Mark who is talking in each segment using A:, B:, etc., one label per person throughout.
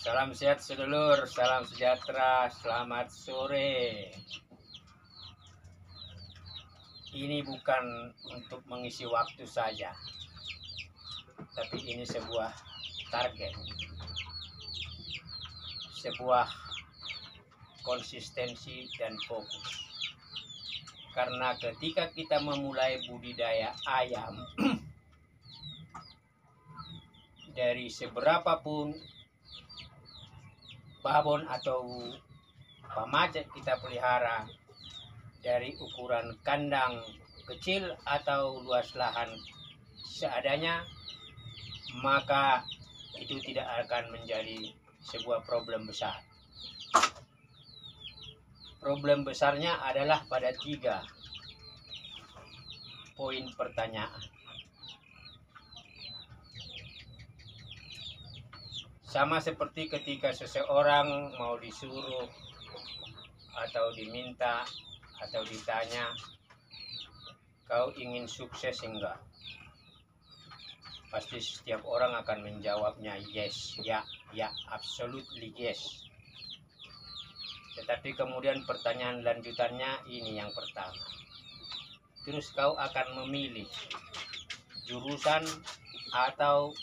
A: Salam sehat sedulur, salam sejahtera, selamat sore. Ini bukan untuk mengisi waktu saja, tapi ini sebuah target, sebuah konsistensi dan fokus. Karena ketika kita memulai budidaya ayam, dari seberapapun babon atau pamajat kita pelihara, dari ukuran kandang kecil atau luas lahan seadanya, maka itu tidak akan menjadi sebuah problem besar. Problem besarnya adalah pada 3 poin pertanyaan. Sama seperti ketika seseorang mau disuruh atau diminta atau ditanya, kau ingin sukses enggak? Pasti setiap orang akan menjawabnya yes, ya, absolutely yes. Tetapi kemudian pertanyaan lanjutannya ini yang pertama. Terus kau akan memilih jurusan atau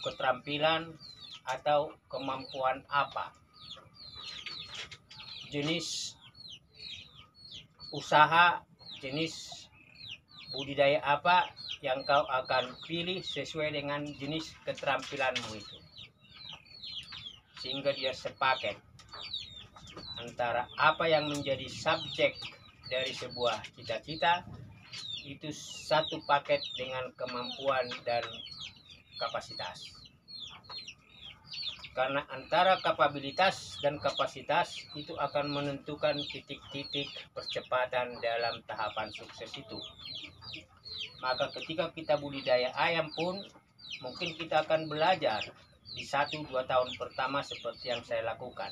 A: keterampilan atau kemampuan apa? Jenis usaha, jenis budidaya apa yang kau akan pilih sesuai dengan jenis keterampilanmu itu. Sehingga dia sepaket antara apa yang menjadi subjek dari sebuah cita-cita, itu satu paket dengan kemampuan dan kapasitas. Karena antara kapabilitas dan kapasitas itu akan menentukan titik-titik percepatan dalam tahapan sukses itu. Maka ketika kita budidaya ayam pun, mungkin kita akan belajar di 1-2 tahun pertama seperti yang saya lakukan.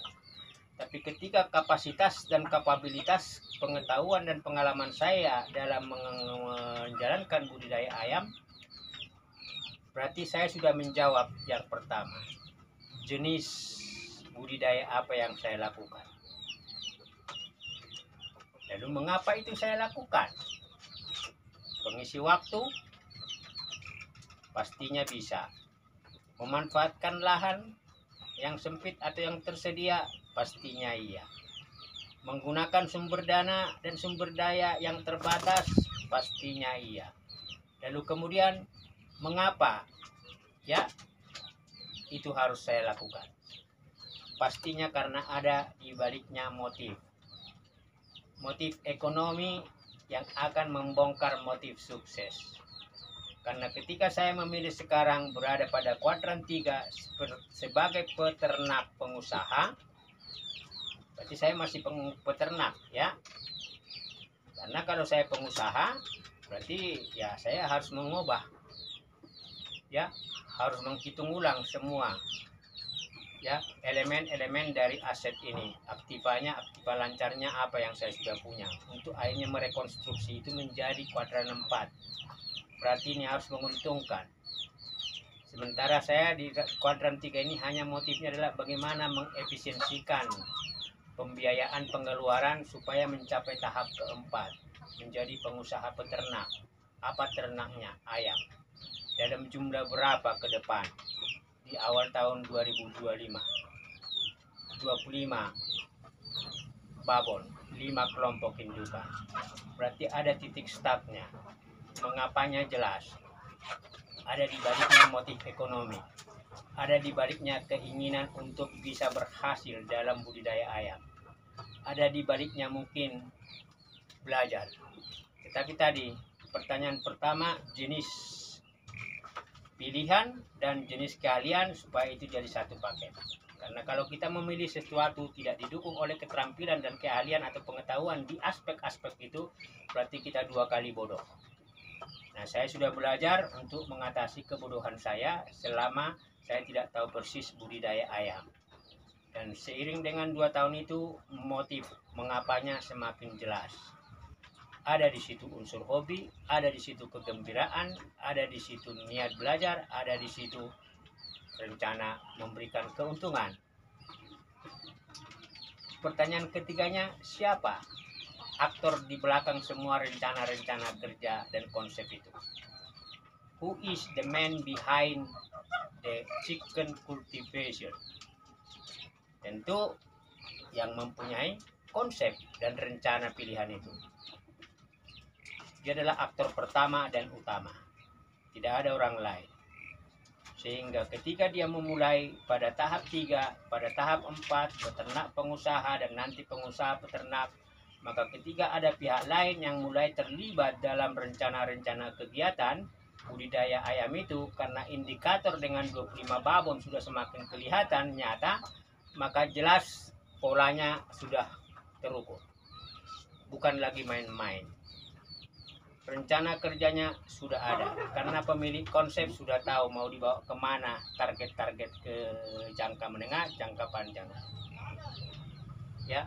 A: Tapi ketika kapasitas dan kapabilitas, pengetahuan dan pengalaman saya dalam menjalankan budidaya ayam, berarti saya sudah menjawab yang pertama. Jenis budidaya apa yang saya lakukan. Lalu mengapa itu saya lakukan? Pengisi waktu pastinya bisa. Memanfaatkan lahan yang sempit atau yang tersedia pastinya iya. Menggunakan sumber dana dan sumber daya yang terbatas pastinya iya. Lalu kemudian mengapa? Ya, itu harus saya lakukan. Pastinya karena ada di baliknya motif. Motif ekonomi yang akan membongkar motif sukses. Karena ketika saya memilih sekarang berada pada kuadran 3 sebagai peternak pengusaha, berarti saya masih peternak ya. Karena kalau saya pengusaha, berarti ya saya harus mengubah, ya, harus menghitung ulang semua ya elemen-elemen dari aset ini, aktifanya, aktiva lancarnya apa yang saya sudah punya, untuk akhirnya merekonstruksi itu menjadi kuadran 4. Berarti ini harus menguntungkan. Sementara saya di kuadran 3 ini hanya motifnya adalah bagaimana mengefisiensikan pembiayaan pengeluaran supaya mencapai tahap keempat, menjadi pengusaha peternak. Apa ternaknya? Ayam. Dalam jumlah berapa ke depan? Di awal tahun 2025, 25 babon, 5 kelompok indukan. Berarti ada titik startnya. Mengapanya jelas. Ada di baliknya motif ekonomi. Ada di baliknya keinginan untuk bisa berhasil dalam budidaya ayam. Ada di baliknya mungkin belajar. Tetapi tadi pertanyaan pertama, jenis pilihan dan jenis keahlian supaya itu jadi satu paket. Karena kalau kita memilih sesuatu tidak didukung oleh keterampilan dan keahlian atau pengetahuan di aspek-aspek itu, berarti kita 2 kali bodoh. Nah, saya sudah belajar untuk mengatasi kebodohan saya selama saya tidak tahu persis budidaya ayam. Dan seiring dengan 2 tahun itu, motif mengapanya semakin jelas. Ada di situ unsur hobi, ada di situ kegembiraan, ada di situ niat belajar, ada di situ rencana memberikan keuntungan. pertanyaan ketiganya, siapa aktor di belakang semua rencana-rencana kerja dan konsep itu? Who is the man behind the chicken cultivation? Tentu yang mempunyai konsep dan rencana pilihan itu. Dia adalah aktor pertama dan utama. Tidak ada orang lain. Sehingga ketika dia memulai pada tahap 3, pada tahap 4, peternak pengusaha dan nanti pengusaha peternak, maka ketika ada pihak lain yang mulai terlibat dalam rencana-rencana kegiatan budidaya ayam itu, karena indikator dengan 25 babon sudah semakin kelihatan nyata, maka jelas polanya sudah terukur. Bukan lagi main-main. Rencana kerjanya sudah ada, karena pemilik konsep sudah tahu mau dibawa kemana, target-target ke jangka menengah, jangka panjang. Ya,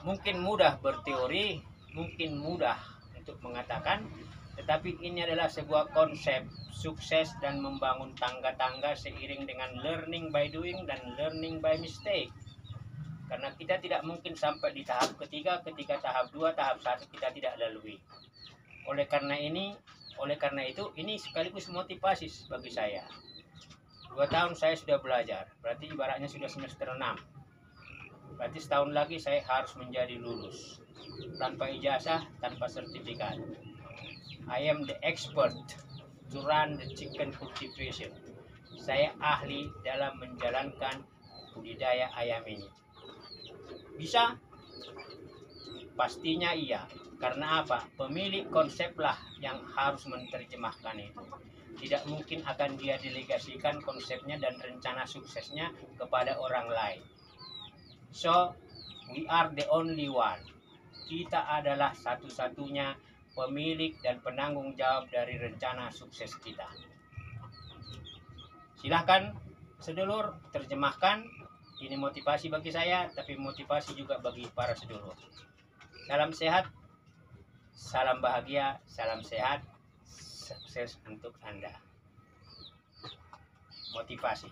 A: mungkin mudah berteori, mungkin mudah untuk mengatakan, tetapi ini adalah sebuah konsep sukses dan membangun tangga-tangga seiring dengan learning by doing dan learning by mistake. Karena kita tidak mungkin sampai di tahap ketiga ketika tahap 2, tahap 1 kita tidak lalui. Oleh karena itu, ini sekaligus motivasi bagi saya. 2 tahun saya sudah belajar, berarti ibaratnya sudah semester 6. Berarti setahun lagi saya harus menjadi lulus. Tanpa ijazah, tanpa sertifikat. I am the expert to run the chicken cultivation. Saya ahli dalam menjalankan budidaya ayam ini. Bisa? Pastinya iya. Karena apa? Pemilik konseplah yang harus menerjemahkan itu. Tidak mungkin akan dia delegasikan konsepnya dan rencana suksesnya kepada orang lain. So, we are the only one. Kita adalah satu-satunya pemilik dan penanggung jawab dari rencana sukses kita. Silahkan sedulur terjemahkan. Ini motivasi bagi saya, tapi motivasi juga bagi para sedulur. Salam sehat, salam bahagia, salam sehat, sukses untuk Anda. Motivasi.